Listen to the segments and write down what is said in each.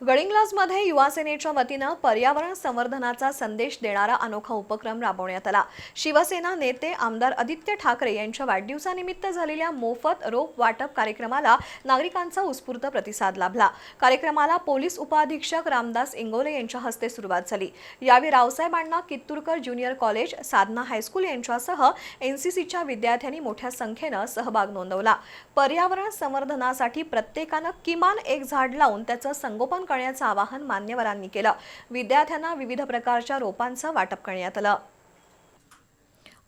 गडिंग्लजमध्ये युवा सेनेच्या वतीनं पर्यावरण संवर्धनाचा संदेश देणारा अनोखा उपक्रम राबवण्यात आला। शिवसेना नेते आमदार आदित्य ठाकरे यांच्या वाढदिवसानिमित्त झालेल्या मोफत रोप वाटप कार्यक्रमाला नागरिकांचा उत्स्फूर्त प्रतिसाद लाभला। कार्यक्रमाला पोलीस उपअधीक्षक रामदास इंगोले यांच्या हस्ते सुरुवात झाली। यावेळी रावसाहेब अण्णा कित्तूरकर ज्युनियर कॉलेज, साधना हायस्कूल यांच्यासह एनसीसीच्या विद्यार्थ्यांनी मोठ्या संख्येने सहभाग नोंदवला। पर्यावरण संवर्धनासाठी प्रत्येकाने किमान एक झाड लावून त्याचं संगोपन करण्याचं आवाहन मान्यवरांनी केलं। विद्यार्थ्यांना विविध प्रकारच्या रोपांचं वाटप करण्यात आलं।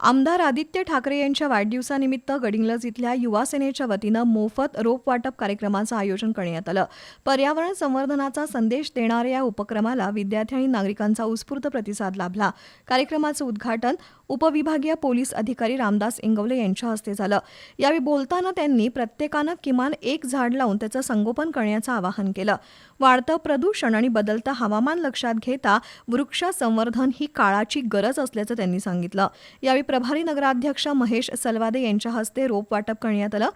आमदार आदित्य ठाकरे यांच्या वाढदिवसानिमित्त गडिंग्लज इथल्या युवा सेनेच्या वतीनं मोफत रोप वाटप कार्यक्रमाचं आयोजन करण्यात आलं। पर्यावरण संवर्धनाचा संदेश देणाऱ्या या उपक्रमाला विद्यार्थी आणि नागरिकांचा उत्स्फूर्त प्रतिसाद लाभला। कार्यक्रमाचं उद्घाटन उपविभागीय पोलीस अधिकारी रामदास इंगवले यांच्या हस्ते झालं। यावेळी बोलताना त्यांनी प्रत्येकानं किमान एक झाड लावून त्याचं संगोपन करण्याचं आवाहन केलं। वाढतं प्रदूषण आणि बदलतं हवामान लक्षात घेता वृक्ष संवर्धन ही काळाची गरज असल्याचं त्यांनी सांगितलं। यावेळी प्रभारी नगराध्यक्ष महेश सलवादे यांच्या हस्ते रोप वाटप करण्यात आलं।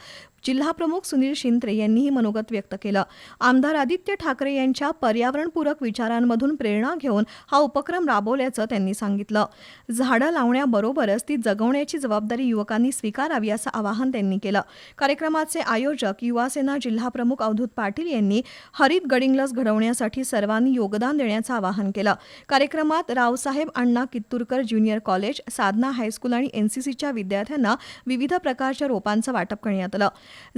जिल्हा प्रमुख सुनील शिंत्रे यांनीही मनोगत व्यक्त केलं। आमदार आदित्य ठाकरे यांच्या पर्यावरणपूरक विचारांमधून प्रेरणा घेऊन हा उपक्रम राबवल्याचं त्यांनी सांगितलं। झाडं लावण्याबरोबरच ती जगवण्याची जबाबदारी युवकांनी स्वीकारावी असं आवाहन त्यांनी केलं। कार्यक्रमाचे आयोजक युवा सेना जिल्हा प्रमुख अवधूत पाटील यांनी हरित गडिंग्लज घडवण्यासाठी सर्वांनी योगदान देण्याचं आवाहन केलं। कार्यक्रमात रावसाहेब अण्णा कित्तूरकर ज्युनियर कॉलेज, साधना हायस्कूल आणि एनसीसीच्या विद्यार्थ्यांना विविध प्रकारच्या रोपांचं वाटप करण्यात आलं।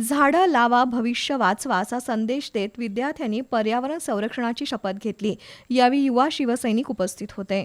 झाडं लावा, भविष्य वाचवा असा संदेश देत विद्यार्थ्यांनी पर्यावरण संरक्षणाची शपथ घेतली। यावेळी युवा शिवसैनिक उपस्थित होते।